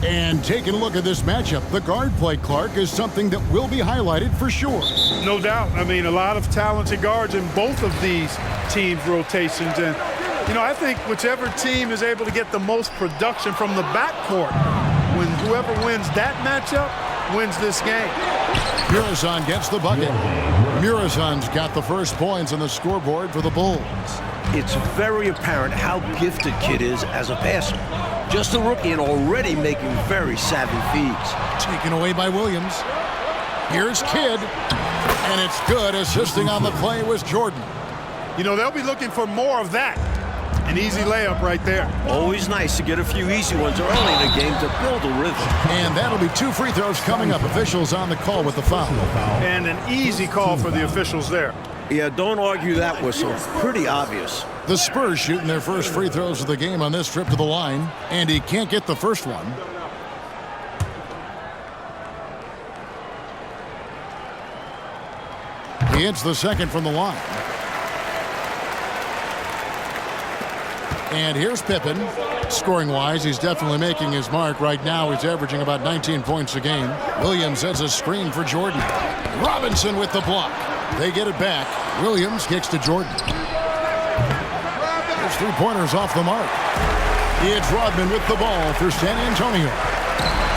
And taking a look at this matchup, the guard play, Clark, is something that will be highlighted for sure. No doubt. I mean, a lot of talented guards in both of these teams' rotations. And, you know, I think whichever team is able to get the most production from the backcourt, when whoever wins that matchup wins this game. Murazan gets the bucket. Murazan's got the first points on the scoreboard for the Bulls. It's very apparent how gifted Kidd is as a passer. Just a rookie and already making very savvy feeds. Taken away by Williams. Here's Kidd. And it's good. Assisting on the play was Jordan. You know, they'll be looking for more of that. An easy layup right there. Always nice to get a few easy ones early in the game to build a rhythm. And that'll be 2 free throws coming up. Officials on the call with the foul. And an easy call for the officials there. Yeah, don't argue that whistle. Pretty obvious. The Spurs shooting their first free throws of the game on this trip to the line. And he can't get the first one. He hits the second from the line. And here's Pippen. Scoring-wise, he's definitely making his mark. Right now, he's averaging about 19 points a game. Williams has a screen for Jordan. Robinson with the block. They get it back. Williams kicks to Jordan. There's 3-pointers off the mark. It's Rodman with the ball for San Antonio.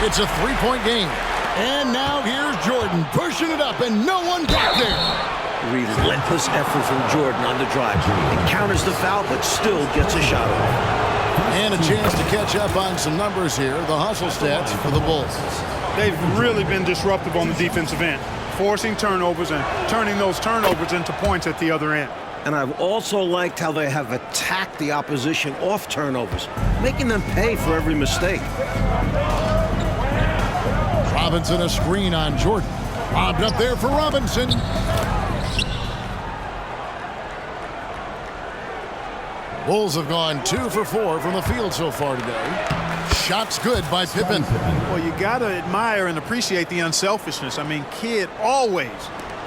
It's a 3-point game. And now here's Jordan pushing it up, and no one got there. Relentless effort from Jordan on the drive. He counters the foul, but still gets a shot off. And a chance to catch up on some numbers here. The hustle stats for the Bulls. They've really been disruptive on the defensive end, forcing turnovers and turning those turnovers into points at the other end. And I've also liked how they have attacked the opposition off turnovers, making them pay for every mistake. Robinson a screen on Jordan. Lobbed up there for Robinson. Bulls have gone 2 for 4 from the field so far today. Shots good by Pippen. Well, you got to admire and appreciate the unselfishness. I mean, Kidd always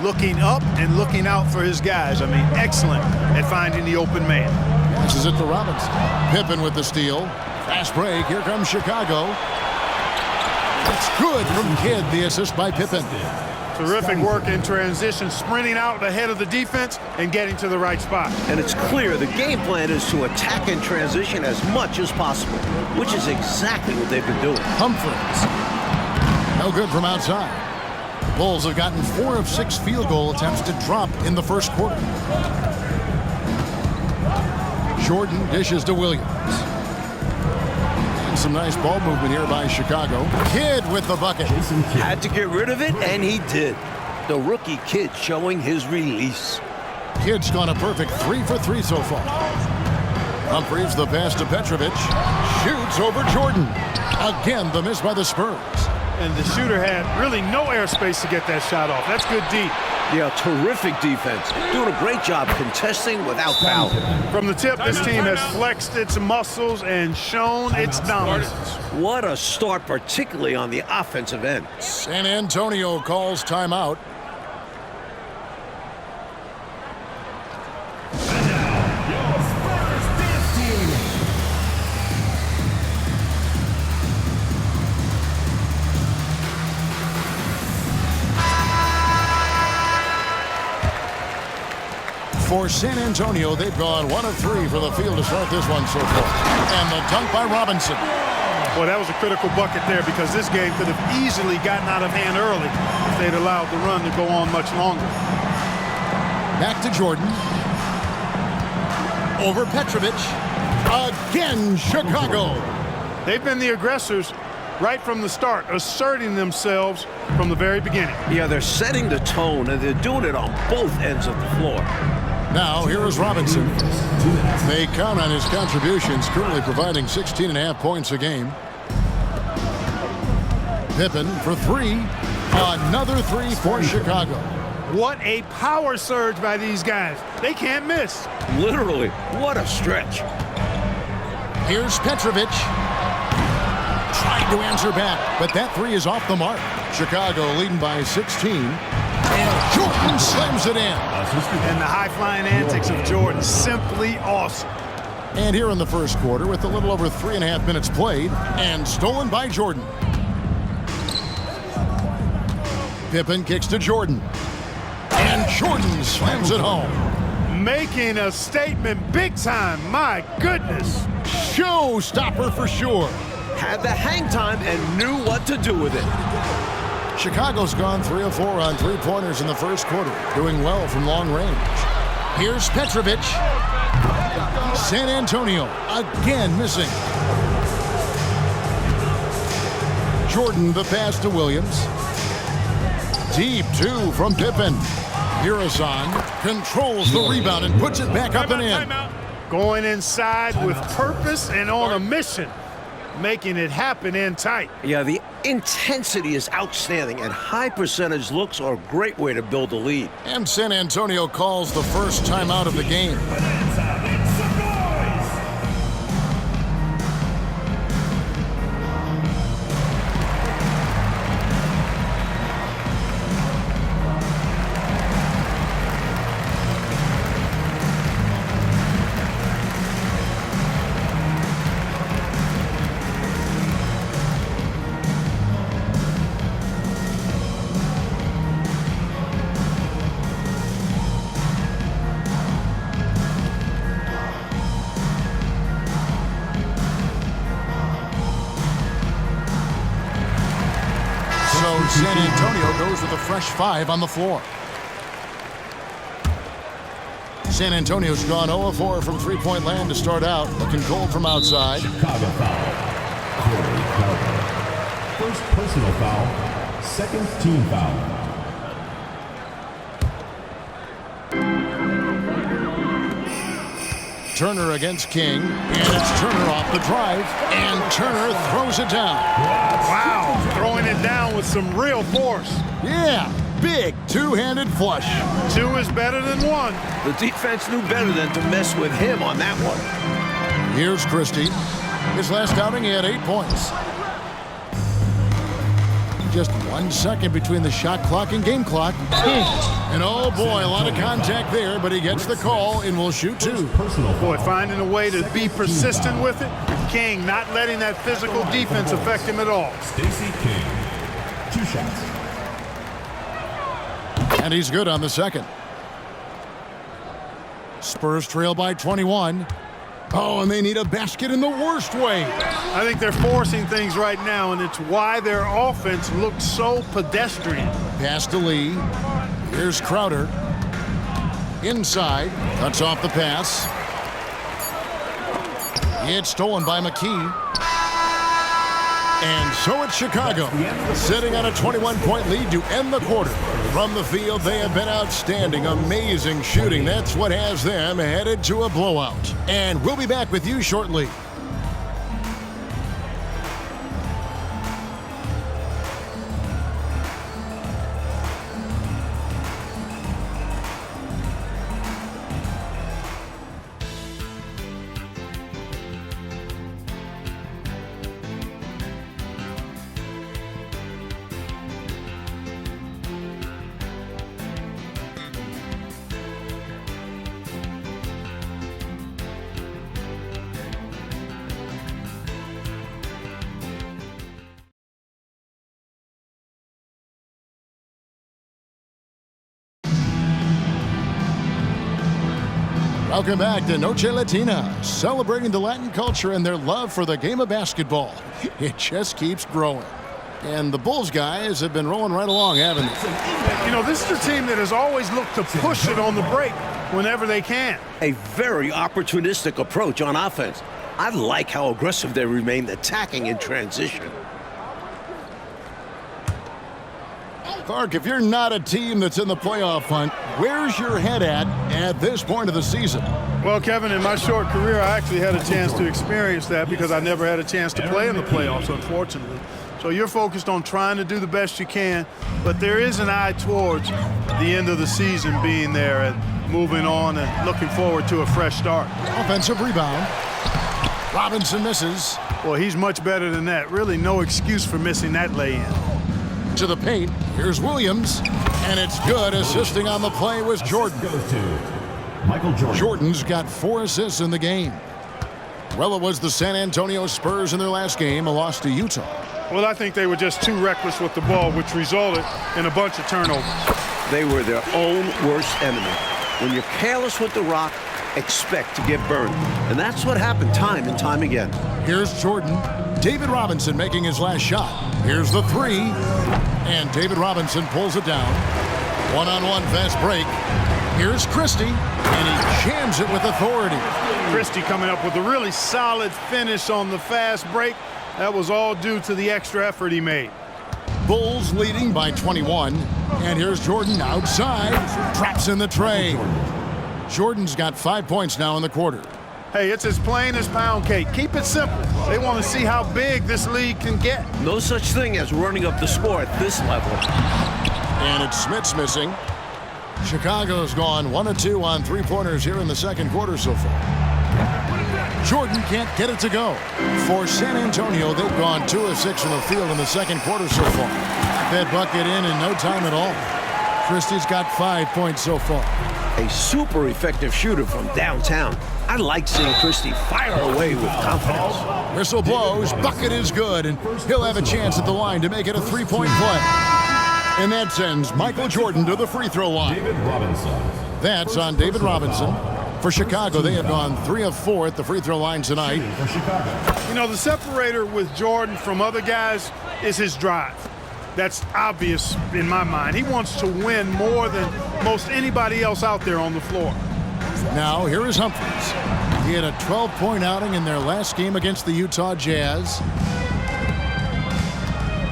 looking up and looking out for his guys. I mean, excellent at finding the open man. Passes it to Robinson. Pippen with the steal. Fast break. Here comes Chicago. It's good from Kidd. The assist by Pippen. Terrific work in transition, sprinting out ahead of the defense and getting to the right spot. And it's clear the game plan is to attack in transition as much as possible, which is exactly what they've been doing. Humphries. No good from outside. The Bulls have gotten 4 of 6 field goal attempts to drop in the first quarter. Jordan dishes to Williams. And some nice ball movement here by Chicago. Kidd with the bucket. Had to get rid of it, and he did. The rookie Kidd showing his release. Kidd's gone a perfect 3 for 3 so far. Humphries the pass to Petrovic. Shoots over Jordan. Again, the miss by the Spurs. And the shooter had really no airspace to get that shot off. That's good D. Yeah, terrific defense. Doing a great job contesting without fouling. From the tip, this team has flexed its muscles and shown its dominance. What a start, particularly on the offensive end. San Antonio calls timeout. For San Antonio, they've gone 1 of 3 for the field to start this one so far. And the dunk by Robinson. Well, that was a critical bucket there because this game could have easily gotten out of hand early if they'd allowed the run to go on much longer. Back to Jordan. Over Petrovic. Again, Chicago. They've been the aggressors right from the start, asserting themselves from the very beginning. Yeah, they're setting the tone, and they're doing it on both ends of the floor. Now, here is Robinson. They count on his contributions, currently providing 16.5 points a game. Pippen for 3. Another 3 for Chicago. What a power surge by these guys. They can't miss. Literally, what a stretch. Here's Petrovic. Trying to answer back, but that 3 is off the mark. Chicago leading by 16. And Jordan slams it in. And the high-flying antics of Jordan, simply awesome. And here in the first quarter, with a little over 3.5 minutes played, and stolen by Jordan. Pippen kicks to Jordan. And Jordan slams it home. Making a statement big time. My goodness. Showstopper for sure. Had the hang time and knew what to do with it. Chicago's gone 3 of 4 on three-pointers in the first quarter, doing well from long range. Here's Petrovic. San Antonio again missing. Jordan the pass to Williams. Deep two from Pippen. Muresan controls the rebound and puts it back up and in. Going inside with purpose and on a mission, making it happen in tight. Yeah, the intensity is outstanding, and high percentage looks are a great way to build a lead. And San Antonio calls the first timeout of the game. San Antonio goes with a fresh 5 on the floor. San Antonio's gone 0 of 4 from three-point land to start out, looking cold from outside. Chicago foul. Corey Carter. First personal foul. Second team foul. Turner against King, and it's Turner off the drive, and Turner throws it down. Wow, throwing it down with some real force. Yeah, big two-handed flush. 2 is better than 1. The defense knew better than to mess with him on that one. Here's Christie. His last outing, he had 8 points. Just 1 second between the shot clock and game clock. And oh boy, a lot of contact there, but he gets the call and will shoot 2. Boy, finding a way to be persistent with it. King not letting that physical defense affect him at all. Stacey King. 2 shots. And he's good on the second. Spurs trail by 21. Oh, and they need a basket in the worst way. I think they're forcing things right now, and it's why their offense looks so pedestrian. Pass to Lee. Here's Crowder. Inside. Cuts off the pass. It's stolen by McKee. And so it's Chicago, sitting on a 21-point lead to end the quarter. From the field, they have been outstanding, amazing shooting. That's what has them headed to a blowout. And we'll be back with you shortly. Welcome back to Noche Latina, celebrating the Latin culture and their love for the game of basketball. It just keeps growing. And the Bulls guys have been rolling right along, haven't they? You know, this is a team that has always looked to push it on the break whenever they can. A very opportunistic approach on offense. I like how aggressive they remain attacking in transition. Clark, if you're not a team that's in the playoff hunt, where's your head at this point of the season? Well, Kevin, in my short career, I actually had a chance to experience that because I never had a chance to play in the playoffs, unfortunately. So you're focused on trying to do the best you can, but there is an eye towards the end of the season being there and moving on and looking forward to a fresh start. Offensive rebound. Robinson misses. Well, he's much better than that. Really no excuse for missing that lay-in. To the paint. Here's Williams. And it's good. Assisting on the play was Jordan. Goes to Michael Jordan. Jordan's got 4 assists in the game. Well, it was the San Antonio Spurs in their last game, a loss to Utah. Well, I think they were just too reckless with the ball, which resulted in a bunch of turnovers. They were their own worst enemy. When you're careless with the rock, expect to get burned. And that's what happened time and time again. Here's Jordan. David Robinson making his last shot. Here's the three. And David Robinson pulls it down. One-on-one fast break. Here's Christie. And he jams it with authority. Christie coming up with a really solid finish on the fast break. That was all due to the extra effort he made. Bulls leading by 21. And here's Jordan outside. Traps in the tray. Jordan's got 5 points now in the quarter. Hey, it's as plain as pound cake. Keep it simple. They want to see how big this league can get. No such thing as running up the score at this level. And it's Smith's missing. Chicago's gone 1 of 2 on three-pointers here in the second quarter so far. Jordan can't get it to go. For San Antonio, they've gone 2 of 6 from the field in the second quarter so far. That bucket in no time at all. Christie's got 5 points so far. A super effective shooter from downtown. I like seeing Christie fire away with confidence. Whistle blows, bucket is good, and he'll have a chance at the line to make it a three-point play. And that sends Michael Jordan to the free throw line. David Robinson. That's on David Robinson. For Chicago, they have gone 3 of 4 at the free throw line tonight. For Chicago. You know, the separator with Jordan from other guys is his drive. That's obvious in my mind. He wants to win more than most anybody else out there on the floor. Now, here is Humphries. He had a 12-point outing in their last game against the Utah Jazz.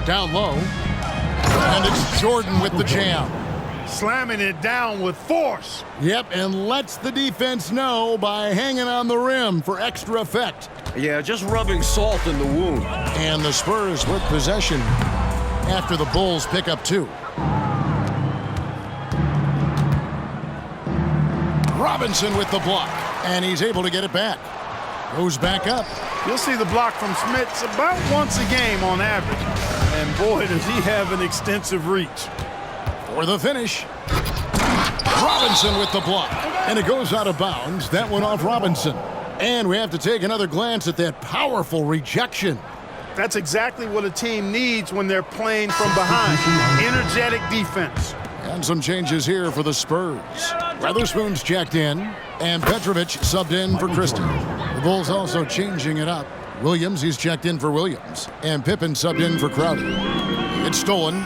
Down low. And it's Jordan with the jam. Slamming it down with force. Yep, and lets the defense know by hanging on the rim for extra effect. Yeah, just rubbing salt in the wound. And the Spurs with possession after the Bulls pick up 2. Robinson with the block, and he's able to get it back. Goes back up. You'll see the block from Smits about once a game on average. And boy, does he have an extensive reach. For the finish. Robinson with the block, and it goes out of bounds. That went off Robinson. And we have to take another glance at that powerful rejection. That's exactly what a team needs when they're playing from behind. Energetic defense. And some changes here for the Spurs. Weatherspoon's checked in, and Petrovic subbed in for Christie. The Bulls also changing it up. Williams, he's checked in for Williams, and Pippen subbed in for Crowder. It's stolen.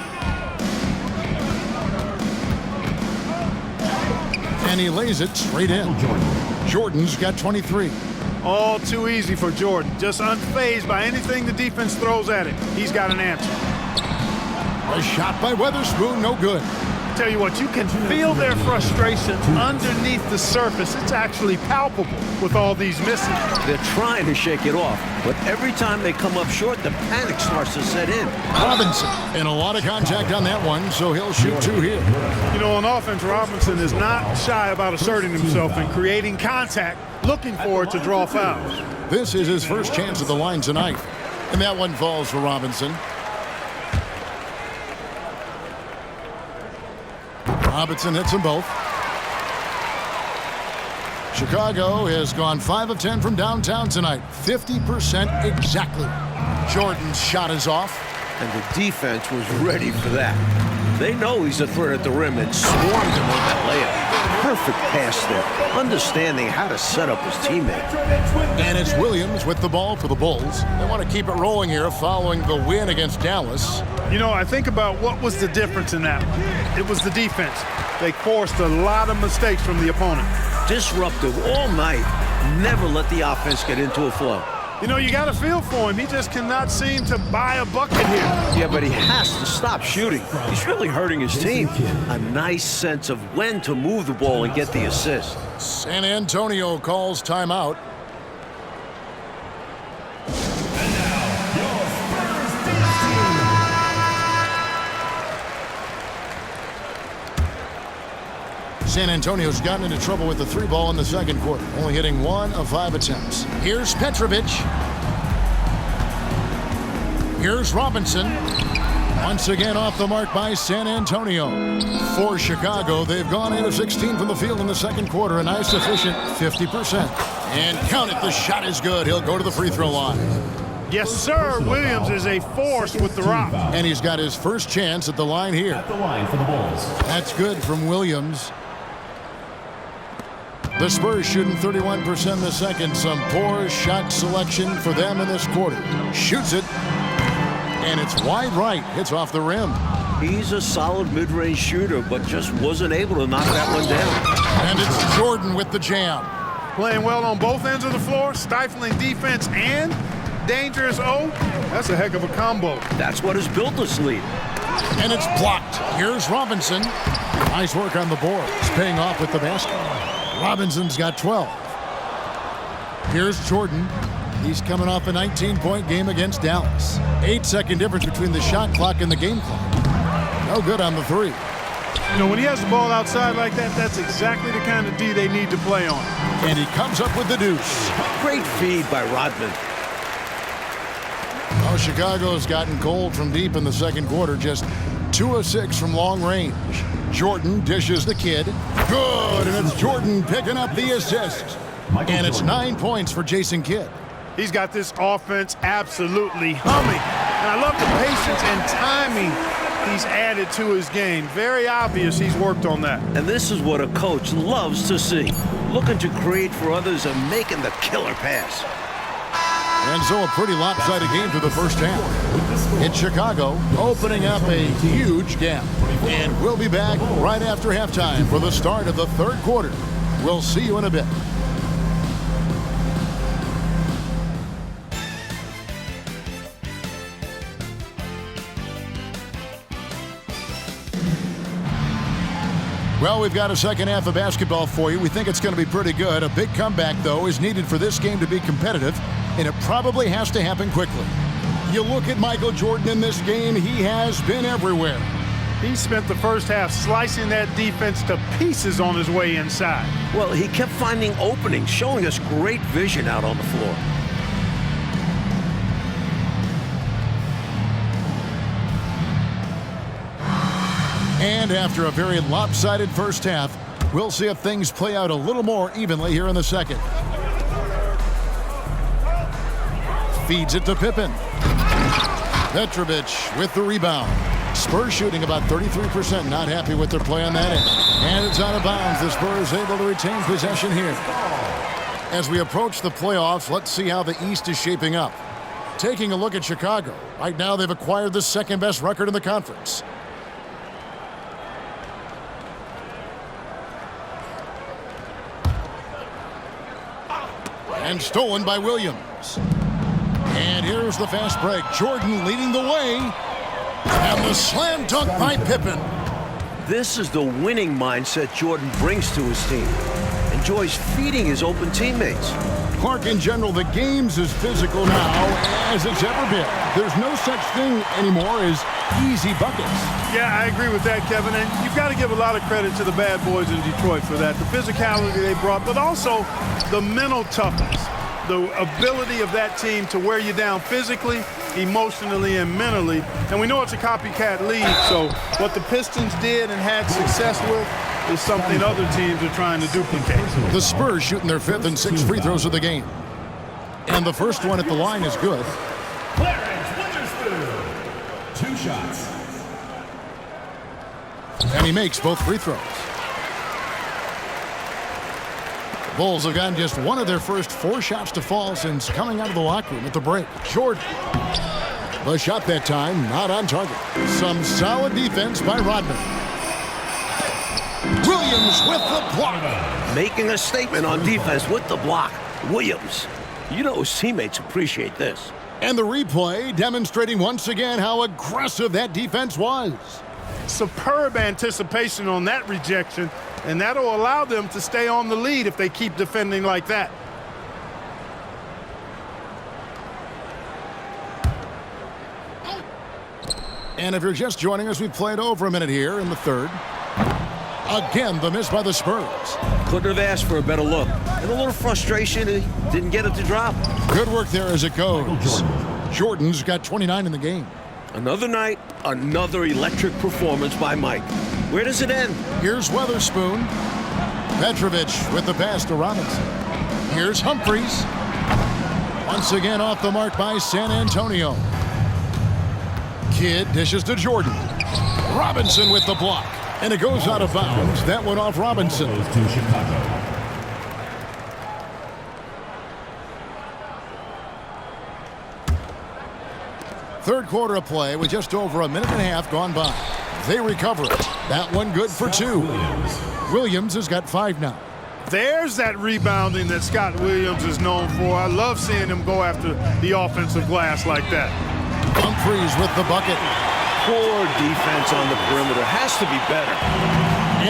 And he lays it straight in. Jordan's got 23. All too easy for Jordan. Just unfazed by anything the defense throws at him. He's got an answer. A shot by Weatherspoon, no good. Tell you what, you can feel their frustration underneath the surface. It's actually palpable with all these misses. They're trying to shake it off, but every time they come up short, the panic starts to set in. Robinson, and a lot of contact on that one, so he'll shoot 2 here. You know, on offense, Robinson is not shy about asserting himself and creating contact, looking for it to draw fouls. This is his first chance at the line tonight, and that one falls for Robinson. Robinson hits them both. Chicago has gone 5 of 10 from downtown tonight. 50% exactly. Jordan's shot is off. And the defense was ready for that. They know he's a threat at the rim and swarmed him on that layup. Perfect pass there, understanding how to set up his teammate. And it's Williams with the ball for the Bulls. They want to keep it rolling here following the win against Dallas. You know, I think about what was the difference in that one. It was the defense. They forced a lot of mistakes from the opponent. Disruptive all night. Never let the offense get into a flow. You know, you got to feel for him. He just cannot seem to buy a bucket here. Yeah, but he has to stop shooting. He's really hurting his team. A nice sense of when to move the ball and get the assist. San Antonio calls timeout. San Antonio's gotten into trouble with the 3 ball in the second quarter, only hitting 1 of 5 attempts. Here's Petrovic. Here's Robinson. Once again off the mark by San Antonio. For Chicago, they've gone 8 of 16 from the field in the second quarter, a nice efficient 50%. And count it, the shot is good. He'll go to the free throw line. Yes, sir. Williams is a force with the rock. And he's got his first chance at the line here. At the line for the Bulls. That's good from Williams. The Spurs shooting 31% in the second. Some poor shot selection for them in this quarter. Shoots it. And it's wide right. Hits off the rim. He's a solid mid-range shooter, but just wasn't able to knock that one down. And it's Jordan with the jam. Playing well on both ends of the floor, stifling defense and dangerous O. That's a heck of a combo. That's what has built this lead. And it's blocked. Here's Robinson. Nice work on the board. He's paying off with the basket. Robinson's got 12. Here's Jordan. He's coming off a 19-point game against Dallas. 8-second difference between the shot clock and the game clock. No good on the three. You know, when he has the ball outside like that, that's exactly the kind of D they need to play on. And he comes up with the deuce. Great feed by Rodman. Oh, Chicago's gotten cold from deep in the second quarter. Just 2 of 6 from long range. Jordan dishes the kid. Good, and it's Jordan picking up the assist. And it's 9 points for Jason Kidd. He's got this offense absolutely humming. And I love the patience and timing he's added to his game. Very obvious he's worked on that. And this is what a coach loves to see. Looking to create for others and making the killer pass. And so a pretty lopsided game through the first half. It's Chicago opening up a huge gap. And we'll be back right after halftime for the start of the third quarter. We'll see you in a bit. Well, we've got a second half of basketball for you. We think it's going to be pretty good. A big comeback, though, is needed for this game to be competitive, and it probably has to happen quickly. You look at Michael Jordan in this game, he has been everywhere. He spent the first half slicing that defense to pieces on his way inside. Well, he kept finding openings, showing us great vision out on the floor. And after a very lopsided first half, we'll see if things play out a little more evenly here in the second. Feeds it to Pippen. Petrovic with the rebound. Spurs shooting about 33%, not happy with their play on that end. And it's out of bounds. The Spurs able to retain possession here. As we approach the playoffs, let's see how the East is shaping up. Taking a look at Chicago. Right now they've acquired the second best record in the conference. And stolen by Williams. And here's the fast break. Jordan leading the way. And the slam dunk by Pippen. This is the winning mindset Jordan brings to his team. Enjoys feeding his open teammates. Clark, in general, the game's as physical now as it's ever been. There's no such thing anymore as easy buckets. Yeah, I agree with that, Kevin. And you've got to give a lot of credit to the bad boys in Detroit for that. The physicality they brought, but also the mental toughness. The ability of that team to wear you down physically, emotionally, and mentally. And we know it's a copycat league, so what the Pistons did and had success with is something other teams are trying to duplicate. The Spurs shooting their 5th and 6th free throws of the game. And the first one at the line is good. Clarence Witherspoon. 2 shots. And he makes both free throws. Bulls have gotten just one of their first 4 shots to fall since coming out of the locker room at the break. Jordan. The shot that time, not on target. Some solid defense by Rodman. Williams with the block. Making a statement on defense with the block. Williams. You know his teammates appreciate this. And the replay demonstrating once again how aggressive that defense was. Superb anticipation on that rejection, and that'll allow them to stay on the lead if they keep defending like that. And if you're just joining us, we've played over a minute here in the third. Again, the miss by the Spurs. Couldn't have asked for a better look. And a little frustration, he didn't get it to drop. Good work there as it goes. Jordan's got 29 in the game. Another night, another electric performance by Mike. Where does it end? Here's Weatherspoon. Petrovic with the pass to Robinson. Here's Humphries. Once again off the mark by San Antonio. Kidd dishes to Jordan. Robinson with the block. And it goes out of bounds. That one off Robinson. Goes to Chicago. Third quarter of play with just over a minute and a half gone by. They recover it. That one good for 2. Williams has got 5 now. There's that rebounding that Scott Williams is known for. I love seeing him go after the offensive glass like that. Humphries with the bucket. Poor defense on the perimeter. Has to be better.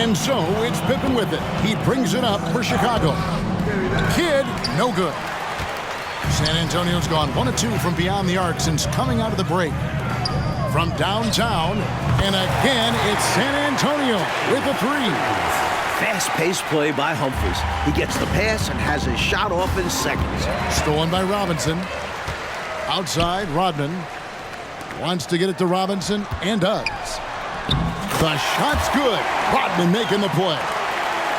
And so it's Pippen with it. He brings it up for Chicago. Kidd, no good. San Antonio's gone 1 of 2 from beyond the arc since coming out of the break. From downtown, and again, it's San Antonio with a 3. Fast-paced play by Humphries. He gets the pass and has his shot off in seconds. Stolen by Robinson. Outside, Rodman wants to get it to Robinson and does. The shot's good. Rodman making the play.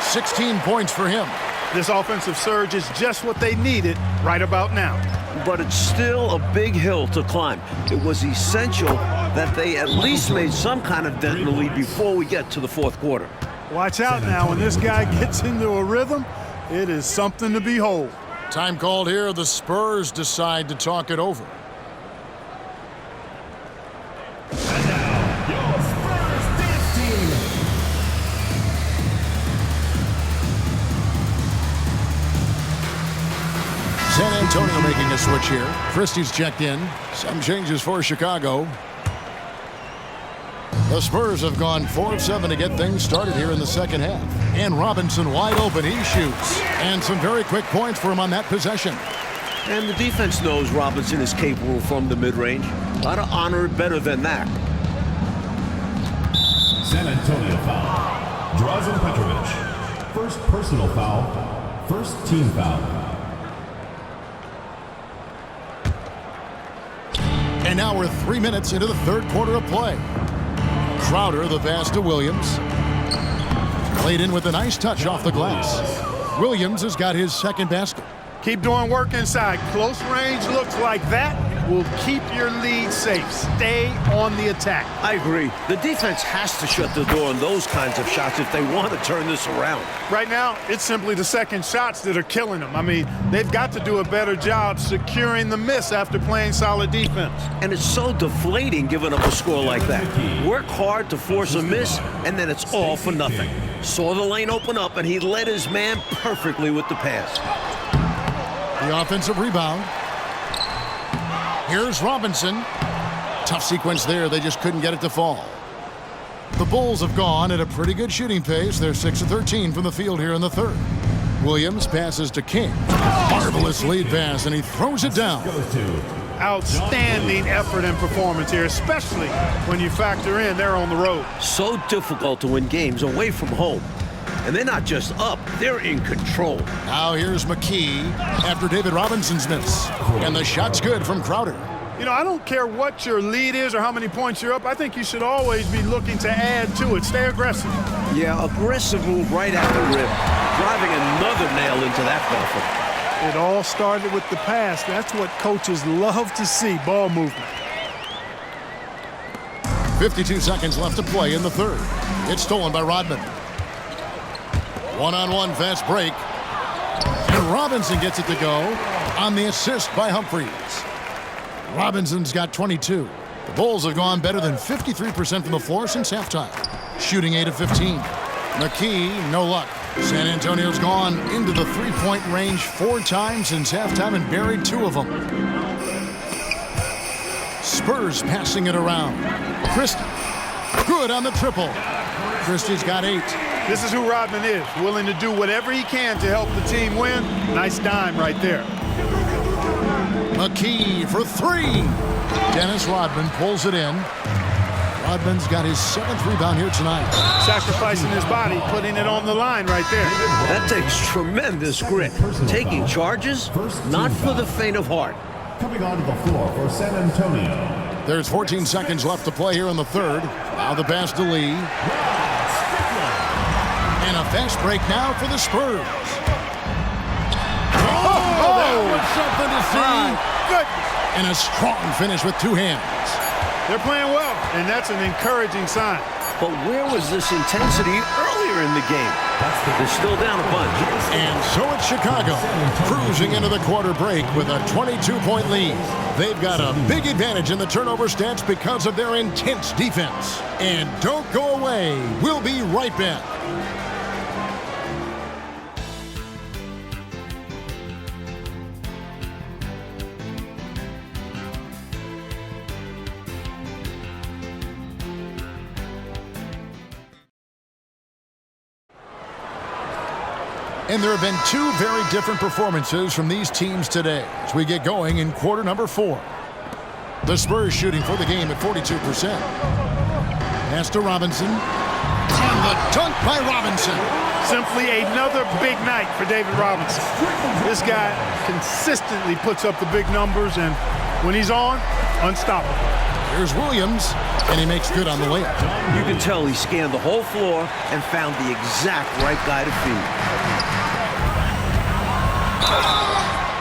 16 points for him. This offensive surge is just what they needed right about now. But it's still a big hill to climb. It was essential that they at least made some kind of dent in the lead before we get to the fourth quarter. Watch out now. When this guy gets into a rhythm, it is something to behold. Time called here. The Spurs decide to talk it over. And now, your Spurs dance team. San Antonio making a switch here. Christie's checked in. Some changes for Chicago. The Spurs have gone 4 of 7 to get things started here in the second half. And Robinson wide open. He shoots. And some very quick points for him on that possession. And the defense knows Robinson is capable from the mid-range. Ought to honor it better than that. San Antonio foul. Drazen Petrovic. First personal foul. First team foul. And now we're 3 minutes into the third quarter of play. Crowder, the pass to Williams. Played in with a nice touch off the glass. Williams has got his second basket. Keep doing work inside. Close range looks like that will keep your lead safe. Stay on the attack. I agree. The defense has to shut the door on those kinds of shots if they want to turn this around. Right now, it's simply the second shots that are killing them. I mean, they've got to do a better job securing the miss after playing solid defense. And it's so deflating giving up a score like that. Work hard to force a miss, and then it's all for nothing. Saw the lane open up, and he led his man perfectly with the pass. The offensive rebound. Here's Robinson. Tough sequence there. They just couldn't get it to fall. The Bulls have gone at a pretty good shooting pace. They're 6 of 13 from the field here in the third. Williams passes to King. Marvelous lead pass, and he throws it down. Outstanding effort and performance here, especially when you factor in they're on the road. So difficult to win games away from home. And they're not just up, they're in control. Now here's McKee after David Robinson's miss. And the shot's good from Crowder. You know, I don't care what your lead is or how many points you're up. I think you should always be looking to add to it. Stay aggressive. Yeah, aggressive move right at the rim. Driving another nail into that buffer. It all started with the pass. That's what coaches love to see, ball movement. 52 seconds left to play in the third. It's stolen by Rodman. One-on-one fast break. And Robinson gets it to go on the assist by Humphries. Robinson's got 22. The Bulls have gone better than 53% from the floor since halftime. Shooting 8 of 15. McKee, no luck. San Antonio's gone into the three-point range 4 times since halftime and buried 2 of them. Spurs passing it around. Christie, good on the triple. Christie's got 8. This is who Rodman is, willing to do whatever he can to help the team win. Nice dime right there. McKee for 3. Dennis Rodman pulls it in. Rodman's got his 7th rebound here tonight. Sacrificing his body, putting it on the line right there. That takes tremendous grit. Taking charges, not for the faint of heart. Coming onto the floor for San Antonio, There's 14 seconds left to play here in the third. Now the pass to Lee. And a fast break now for the Spurs. That was something to see. Good. And a strong finish with two hands. They're playing well, and that's an encouraging sign. But where was this intensity earlier in the game? They're still down a bunch. And so it's Chicago, cruising into the quarter break with a 22-point lead. They've got a big advantage in the turnover stats because of their intense defense. And don't go away. We'll be right back. And there have been two very different performances from these teams today as we get going in quarter number 4. The Spurs shooting for the game at 42%. Pass to Robinson. And the dunk by Robinson. Simply another big night for David Robinson. This guy consistently puts up the big numbers, and when he's on, unstoppable. Here's Williams, and he makes good on the layup. You can tell he scanned the whole floor and found the exact right guy to feed.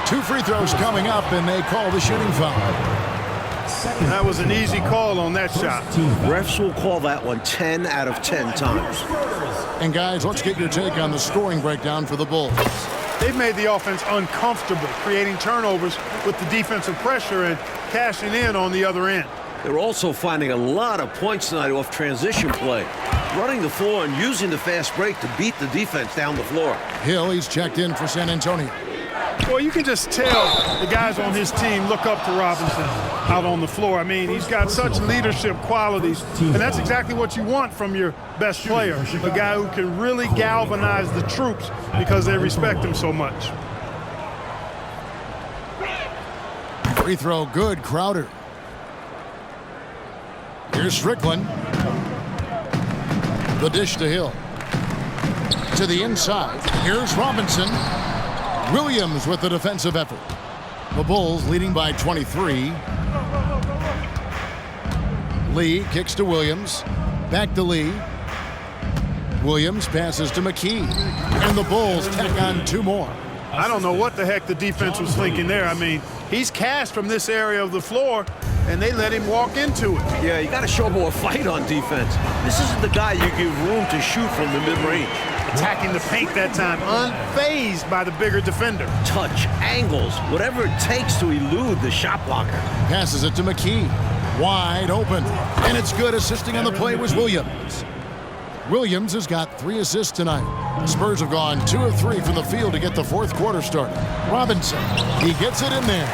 2 free throws coming up, and they call the shooting foul. That was an easy call on that shot. Refs will call that one 10 out of 10 times. And guys, let's get your take on the scoring breakdown for the Bulls. They've made the offense uncomfortable, creating turnovers with the defensive pressure and cashing in on the other end. They're also finding a lot of points tonight off transition play, running the floor and using the fast break to beat the defense down the floor. Hill, he's checked in for San Antonio. Well, you can just tell the guys on his team look up to Robinson out on the floor. I mean, he's got such leadership qualities, and that's exactly what you want from your best player, a guy who can really galvanize the troops because they respect him so much. Free throw good, Crowder. Here's Strickland. The dish to Hill. To the inside. Here's Robinson. Williams with the defensive effort. The Bulls leading by 23. Lee kicks to Williams. Back to Lee. Williams passes to McKee. And the Bulls tack on 2 more. I don't know what the heck the defense was thinking there. I mean, he's cast from this area of the floor, and they let him walk into it. Yeah, you got to show more fight on defense. This isn't the guy you give room to shoot from the mid-range. Attacking the paint that time, unfazed by the bigger defender. Touch, angles, whatever it takes to elude the shot blocker. Passes it to McKee. Wide open. And it's good. Assisting on the play was Williams. Williams has got 3 assists tonight. The Spurs have gone 2 of 3 from the field to get the 4th quarter started. Robinson, he gets it in there.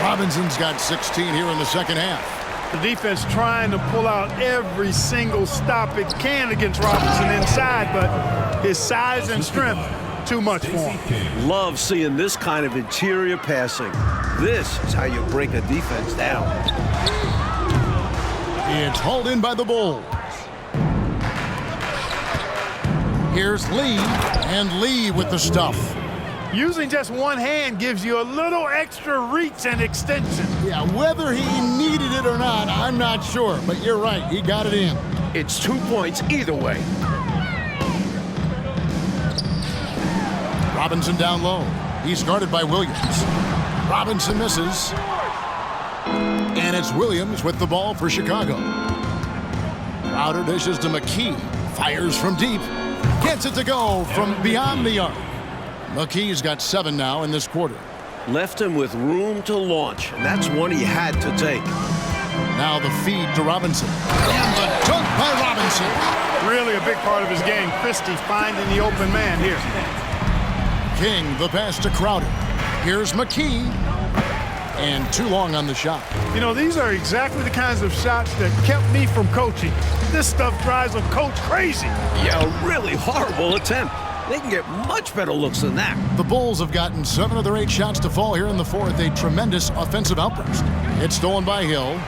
Robinson's got 16 here in the second half. The defense trying to pull out every single stop it can against Robinson inside, but his size and strength, too much for him. Love seeing this kind of interior passing. This is how you break a defense down. It's hauled in by the Bulls. Here's Lee, and Lee with the stuff. Using just one hand gives you a little extra reach and extension. Yeah, whether he needed it or not, I'm not sure, but you're right, he got it in. It's 2 points either way. Robinson down low. He's guarded by Williams. Robinson misses. And it's Williams with the ball for Chicago. Crowder dishes to McKee. Fires from deep. Gets it to go from beyond the arc. McKee's got 7 now in this quarter. Left him with room to launch, and that's one he had to take. Now the feed to Robinson. And the dunk by Robinson. Really a big part of his game. Christie finding the open man here. King, the pass to Crowder. Here's McKee. And too long on the shot. You know, these are exactly the kinds of shots that kept me from coaching. This stuff drives a coach crazy. Yeah, a really horrible attempt. They can get much better looks than that. The Bulls have gotten 7 of their 8 shots to fall here in the 4th. A tremendous offensive outburst. It's stolen by Hill.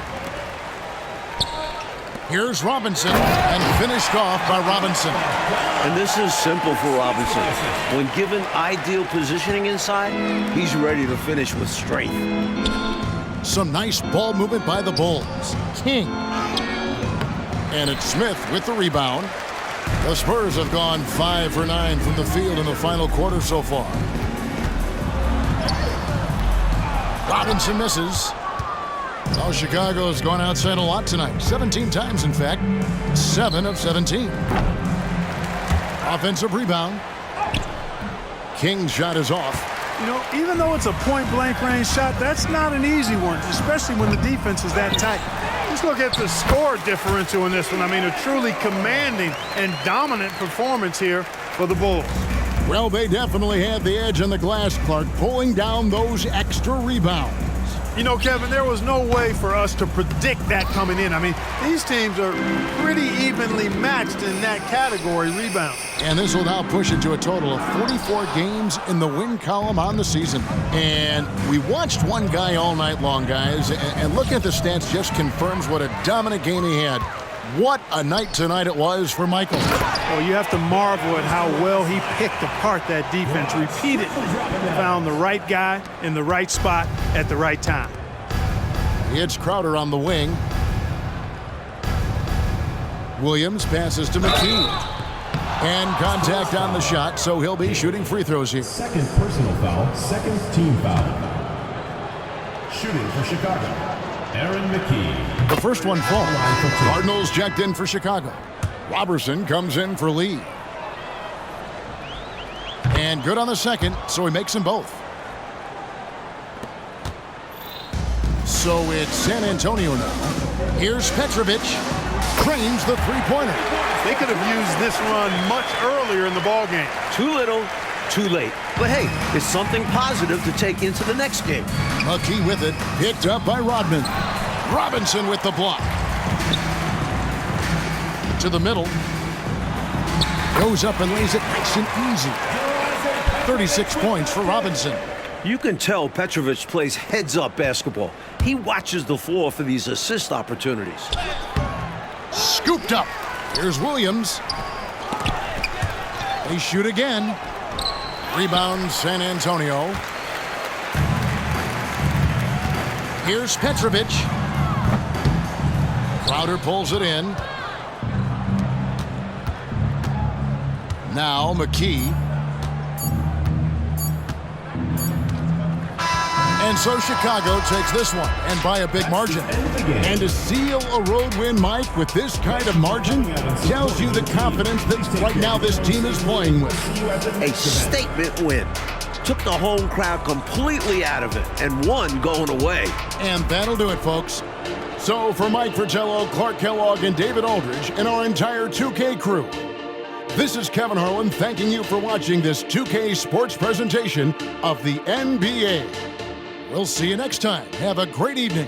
Here's Robinson, and finished off by Robinson. And this is simple for Robinson. When given ideal positioning inside, he's ready to finish with strength. Some nice ball movement by the Bulls. King. And it's Smith with the rebound. The Spurs have gone 5 for 9 from the field in the final quarter so far. Robinson misses. Well, Chicago's gone outside a lot tonight. 17 times, in fact. 7 of 17. Offensive rebound. King's shot is off. You know, even though it's a point-blank range shot, that's not an easy one, especially when the defense is that tight. Just look at the score differential in this one. I mean, a truly commanding and dominant performance here for the Bulls. Well, they definitely had the edge on the glass, Clark, pulling down those extra rebounds. You know, Kevin, there was no way for us to predict that coming in. I mean, these teams are pretty evenly matched in that category, rebound. And this will now push it to a total of 44 games in the win column on the season. And we watched one guy all night long, guys, and looking at the stats just confirms what a dominant game he had. What a night tonight it was for Michael. Well, you have to marvel at how well he picked apart that defense repeatedly. Found the right guy in the right spot at the right time. It's Crowder on the wing. Williams passes to McKee. And contact on the shot, so he'll be shooting free throws here. Second personal foul, second team foul. Shooting for Chicago, Aaron McKee. The first one falls. Cardinals checked in for Chicago. Robertson comes in for Lee. And good on the second, so he makes them both. So it's San Antonio now. Here's Petrovic. Cranes the three-pointer. They could have used this run much earlier in the ballgame. Too little, too late. But hey, it's something positive to take into the next game. McKee with it, picked up by Rodman. Robinson with the block. To the middle. Goes up and lays it nice and easy. 36 points for Robinson. You can tell Petrovic plays heads-up basketball. He watches the floor for these assist opportunities. Scooped up. Here's Williams. They shoot again. Rebound San Antonio. Here's Petrovic. Crowder pulls it in. Now McKee. And so Chicago takes this one, and by a big margin. And to seal a road win, Mike, with this kind of margin, tells you the confidence that right now this team is playing with. A statement win. Took the home crowd completely out of it and won going away. And that'll do it, folks. So for Mike Fratello, Clark Kellogg, and David Aldridge, and our entire 2K crew, this is Kevin Harlan thanking you for watching this 2K sports presentation of the NBA. We'll see you next time. Have a great evening.